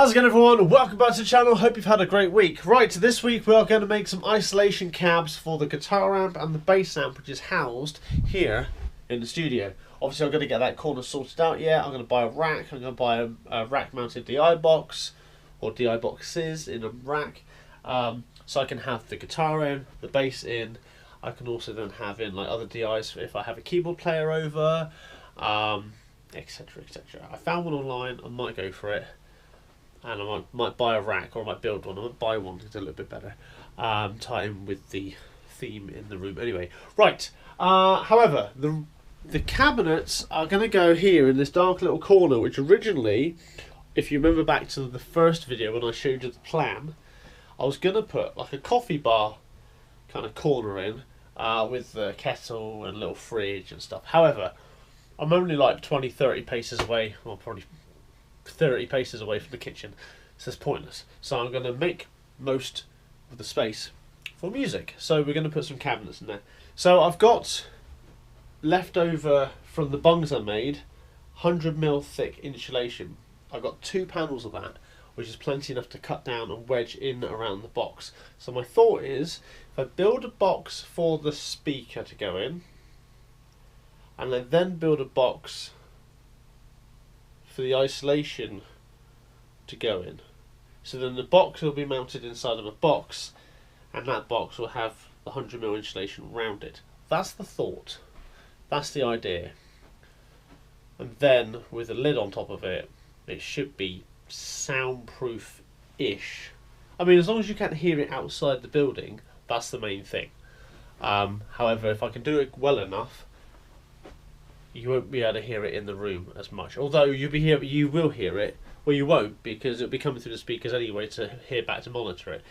How's it going, everyone? Welcome back to the channel. Hope you've had a great week. Right, this week we are going to make some isolation cabs for the guitar amp and the bass amp, which is housed here in the studio. Obviously, I'm going to get that corner sorted out yet. I'm going to buy a rack. I'm going to buy a rack-mounted DI box, or DI boxes in a rack, so I can have the guitar in, the bass in. I can also then have in like other DIs if I have a keyboard player over, etc, etc. I found one online. I might go for it. And I might buy a rack, or I might build one. I might buy one because it's a little bit better. Tie in with the theme in the room. Anyway, right. However, the cabinets are going to go here in this dark little corner, which originally, if you remember back to the first video when I showed you the plan, I was going to put like a coffee bar kind of corner in with the kettle and little fridge and stuff. However, I'm only like 20-30 paces away, or probably 30 paces away from the kitchen, so it's pointless. So I'm going to make most of the space for music. So we're going to put some cabinets in there. So I've got leftover from the bungs I made 100mm thick insulation. I've got 2 panels of that, which is plenty enough to cut down and wedge in around the box. So my thought is, if I build a box for the speaker to go in, and I then build a box for the isolation to go in, so then the box will be mounted inside of a box, and that box will have the 100mm insulation around it. That's the thought, that's the idea. And then with a lid on top of it, it should be soundproof-ish. I mean, as long as you can't hear it outside the building, that's the main thing. However, if I can do it well enough, you won't be able to hear it in the room as much. Although you will hear it. Well, you won't, because it'll be coming through the speakers anyway to hear back to monitor it.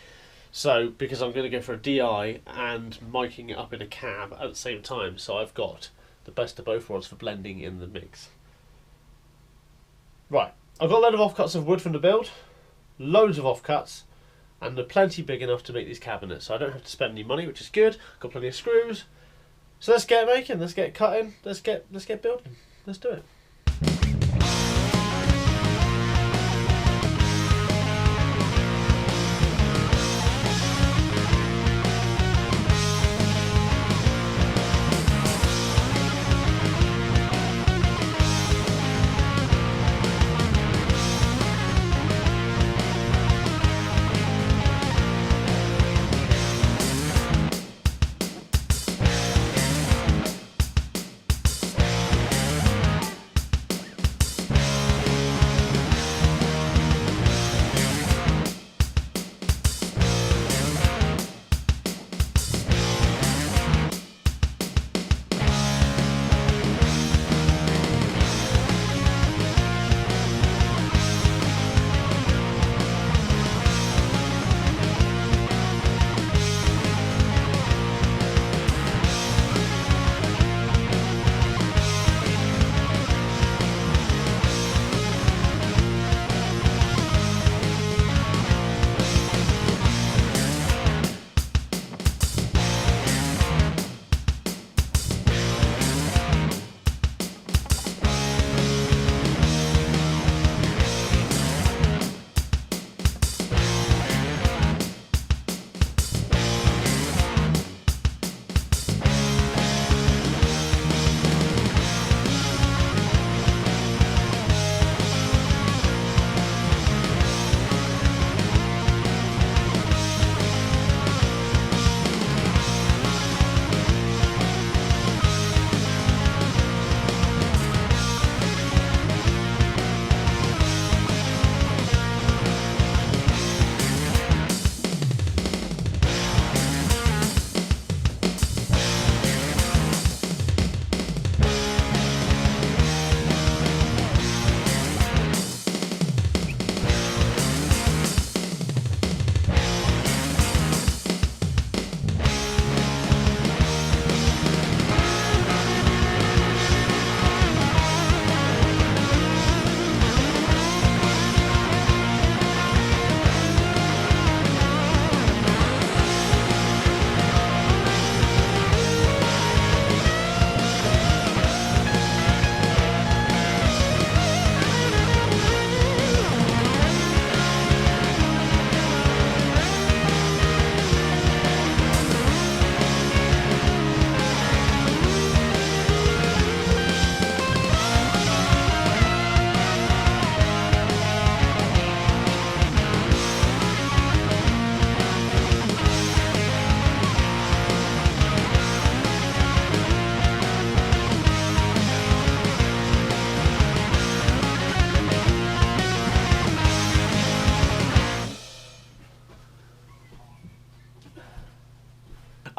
So, because I'm going to go for a DI and miking it up in a cab at the same time, so I've got the best of both worlds for blending in the mix. Right, I've got a load of offcuts of wood from the build, loads of offcuts, and they're plenty big enough to make these cabinets, so I don't have to spend any money, which is good. Got plenty of screws. So let's get making, let's get cutting, let's get building, let's do it.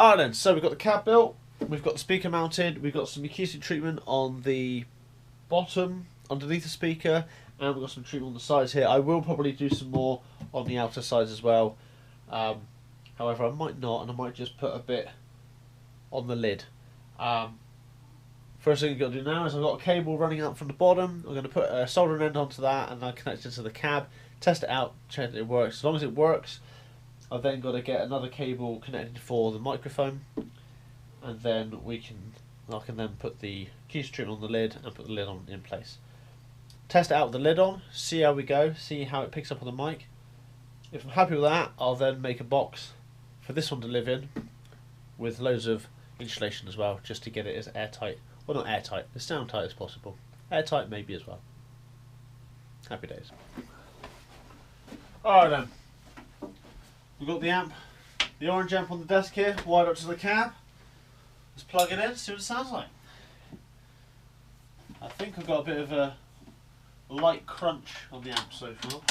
Alright then, so we've got the cab built, we've got the speaker mounted, we've got some acoustic treatment on the bottom, underneath the speaker, and we've got some treatment on the sides here. I will probably do some more on the outer sides as well. However, I might not, and I might just put a bit on the lid. First thing I've got to do now is I've got a cable running out from the bottom. I'm going to put a soldering end onto that and then connect it to the cab, test it out, check that it works. As long as it works, I've then got to get another cable connected for the microphone, and then I can then put the acoustic treatment on the lid and put the lid on in place. Test it out with the lid on, see how we go, see how it picks up on the mic. If I'm happy with that, I'll then make a box for this one to live in with loads of insulation as well, just to get it as airtight, well not airtight, as sound tight as possible. Airtight maybe as well. Happy days. Alright then. We've got the amp, the orange amp on the desk here, wired up to the cab. Let's plug it in, see what it sounds like. I think I've got a bit of a light crunch on the amp so far.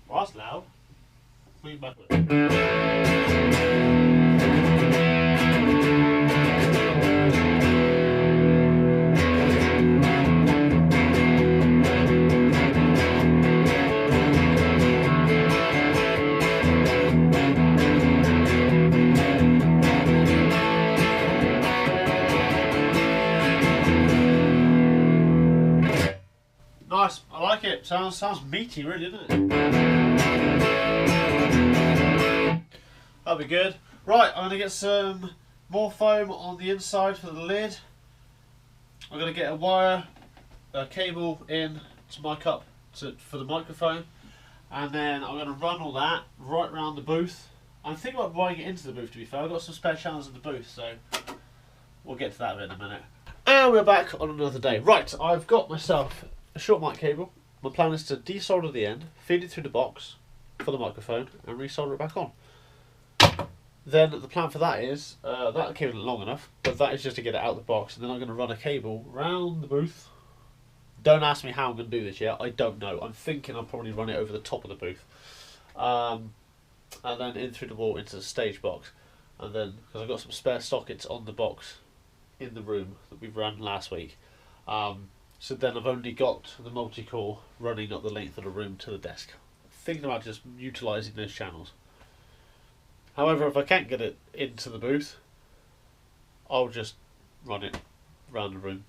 Well, that's loud. Lean back with it. Nice, I like it. Sounds meaty, really, doesn't it? That'll be good. Right, I'm going to get some more foam on the inside for the lid. I'm going to get a cable in to mic up for the microphone, and then I'm going to run all that right around the booth. I'm thinking about running it into the booth, to be fair. I've got some spare channels in the booth, so we'll get to that in a minute. And we're back on another day. Right, I've got myself a short mic cable. My plan is to desolder the end, feed it through the box for the microphone, and resolder it back on. Then the plan for that is, that cable isn't long enough, but that is just to get it out of the box, and then I'm going to run a cable round the booth. Don't ask me how I'm going to do this yet, I don't know. I'm thinking I'll probably run it over the top of the booth. And then in through the wall into the stage box. And then, because I've got some spare sockets on the box in the room that we ran last week. So then I've only got the multi-core running up the length of the room to the desk. Thinking about just utilising those channels. However, if I can't get it into the booth, I'll just run it around the room.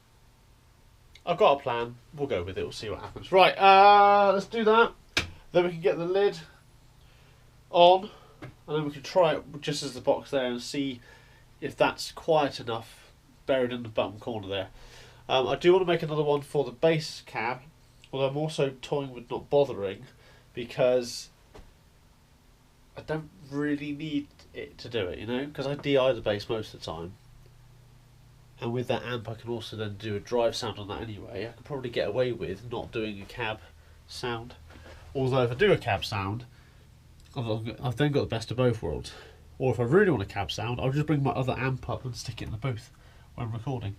I've got a plan, we'll go with it, we'll see what happens. Right, let's do that. Then we can get the lid on, and then we can try it just as the box there and see if that's quiet enough, buried in the bottom corner there. I do want to make another one for the bass cab, although I'm also toying with not bothering, because I don't really need it to do it, you know, because I DI the bass most of the time, and with that amp I can also then do a drive sound on that anyway. I could probably get away with not doing a cab sound, although if I do a cab sound, I've then got the best of both worlds. Or if I really want a cab sound, I'll just bring my other amp up and stick it in the booth when I'm recording.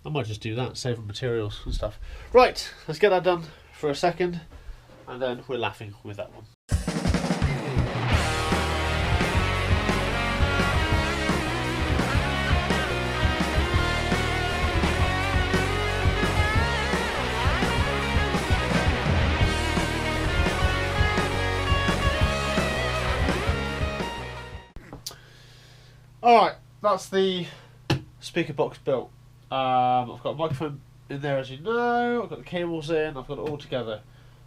I might just do that, save on materials and stuff. Right, let's get that done for a second, and then we're laughing with that one. Alright, that's the speaker box built. I've got a microphone in there, as you know, I've got the cables in, I've got it all together.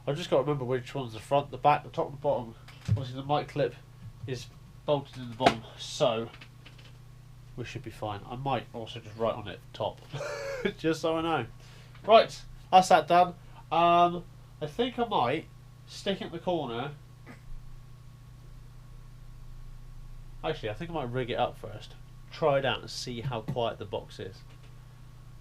I've just got to remember which one's the front, the back, the top and the bottom. Obviously the mic clip is bolted in the bottom, so we should be fine. I might also just write on it top, just so I know. Right, that's that done. I think I might stick it in the corner. Actually, I think I might rig it up first. Try it out and see how quiet the box is.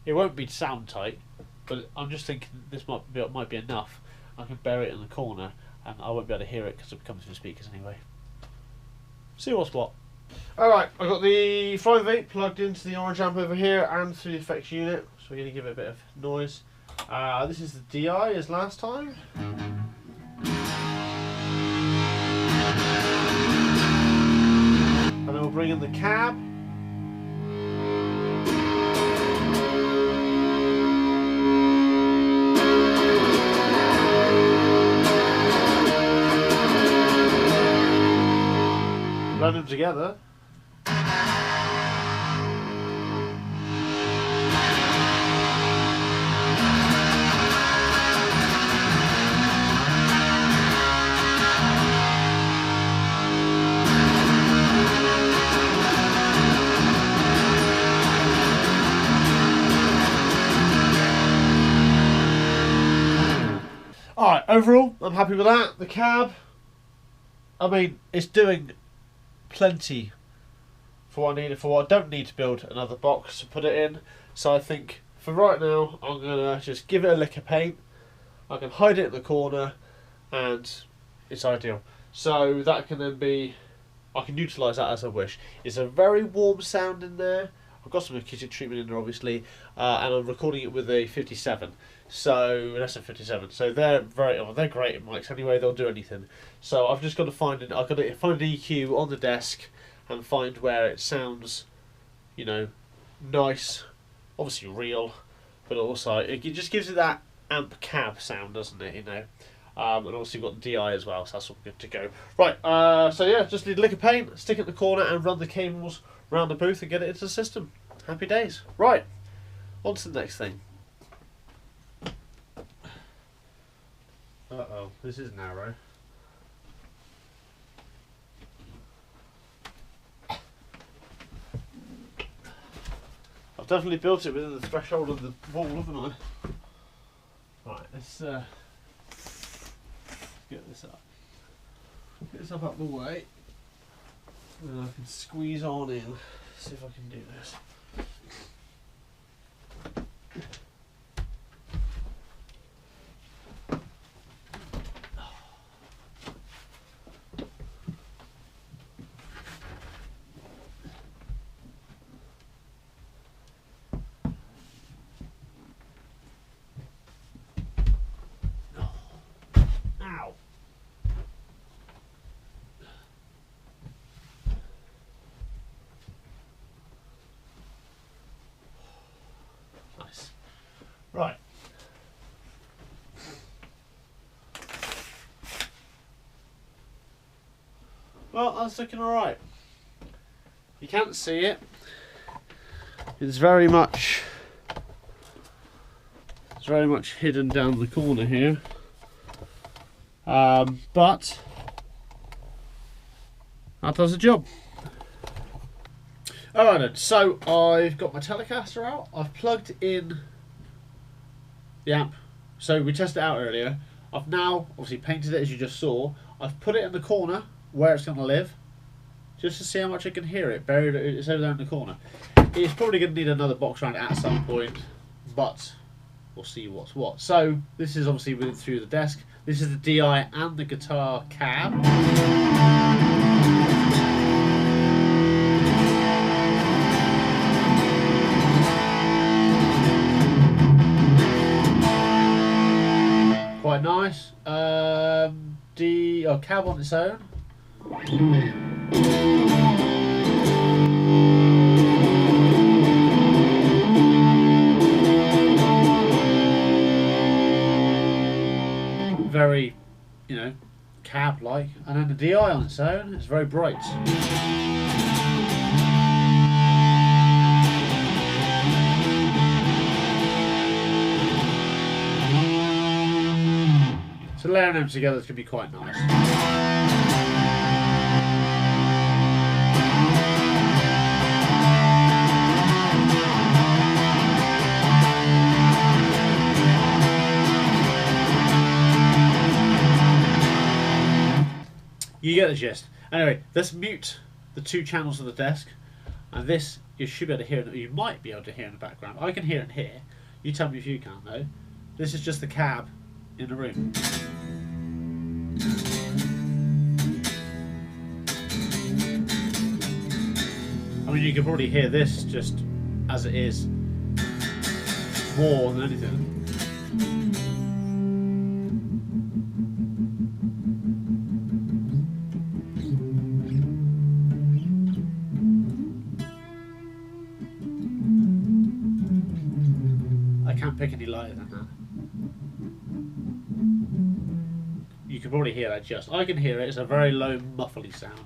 It won't be sound tight, but I'm just thinking this might be enough. I can bury it in the corner and I won't be able to hear it because it comes through the speakers anyway. See what's what. Alright, I've got the Flying Vape plugged into the orange amp over here and through the effects unit, so we're going to give it a bit of noise. This is the DI as last time. And then we'll bring in the cab. Blend them together. Alright, overall, I'm happy with that. The cab, I mean, it's doing plenty for what I need, for what I don't need to build another box to put it in. So I think for right now, I'm going to just give it a lick of paint. I can hide it in the corner and it's ideal. So that can then be, I can utilise that as I wish. It's a very warm sound in there. I've got some acoustic treatment in there obviously, and I'm recording it with a 57. So that's a 57. So they're they're great mics anyway. They'll do anything. So I've just got to find an EQ on the desk and find where it sounds, you know, nice, obviously real, but also it just gives it that amp cab sound, doesn't it? You know, and also you've got DI as well, so that's all good to go. Right. So yeah, just need a lick of paint, stick it in the corner, and run the cables around the booth and get it into the system. Happy days. Right. On to the next thing. Uh-oh, this is narrow. I've definitely built it within the threshold of the wall, haven't I? Right, let's get this up. Get this up the way. And I can squeeze on in. See if I can do this. Ow. Nice. Right. Well, that's looking alright. You can't see it. It's very much hidden down the corner here. But that does the job. Alright then, so I've got my Telecaster out. I've plugged in the amp. So we tested it out earlier. I've now obviously painted it as you just saw. I've put it in the corner where it's going to live, just to see how much I can hear it. Buried, it's over there in the corner. It's probably going to need another box round at some point, but we'll see what's what. So this is obviously within through the desk. This is the DI and the guitar cab. Quite nice. Cab on its own. Very, you know, cab-like, and then the DI on its own is very bright. So layering them together is going to be quite nice. You get the gist. Anyway, let's mute the two channels of the desk, and this you should be able to hear. You might be able to hear in the background. I can hear it here. You tell me if you can, though. This is just the cab in the room. you can probably hear this just as it is more than anything. I can't pick any lighter than that. You can probably hear that just. I can hear it. It's a very low muffly sound.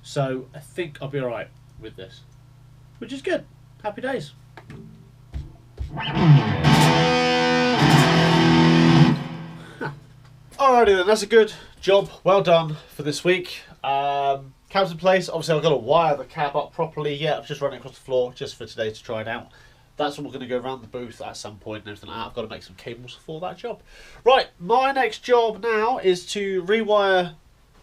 So I think I'll be alright with this. Which is good. Happy days. Alrighty then, that's a good job. Well done for this week. Cab's in place. Obviously I've got to wire the cab up properly. Yeah, I've just run it across the floor just for today to try it out. That's when we're going to go around the booth at some point and everything like that. I've got to make some cables for that job. Right, my next job now is to rewire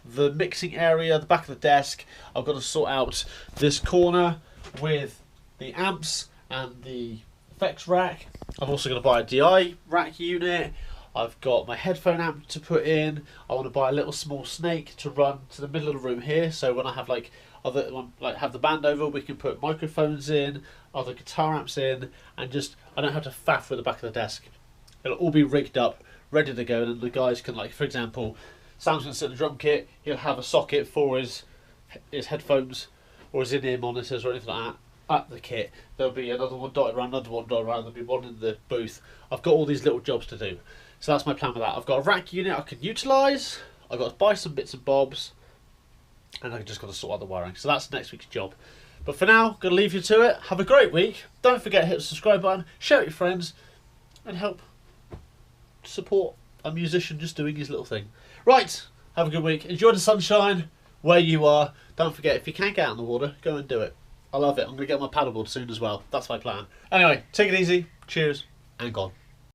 the mixing area, the back of the desk. I've got to sort out this corner with the amps and the effects rack. I'm also going to buy a DI rack unit. I've got my headphone amp to put in. I want to buy a little small snake to run to the middle of the room here. So when I have have the band over, we can put microphones in, other guitar amps in, and just I don't have to faff with the back of the desk. It'll all be rigged up, ready to go, and then the guys can, like, for example, Sam's going to sit in the drum kit. He'll have a socket for his headphones or his in-ear monitors or anything like that at the kit. There'll be another one dotted around, another one dotted around. There'll be one in the booth. I've got all these little jobs to do. So that's my plan with that. I've got a rack unit I can utilise. I've got to buy some bits and bobs. And I've just got to sort out the wiring. So that's next week's job. But for now, going to leave you to it. Have a great week. Don't forget to hit the subscribe button, share it with your friends, and help support a musician just doing his little thing. Right, have a good week. Enjoy the sunshine where you are. Don't forget, if you can't get out in the water, go and do it. I love it. I'm going to get my paddleboard soon as well. That's my plan. Anyway, take it easy. Cheers, and gone.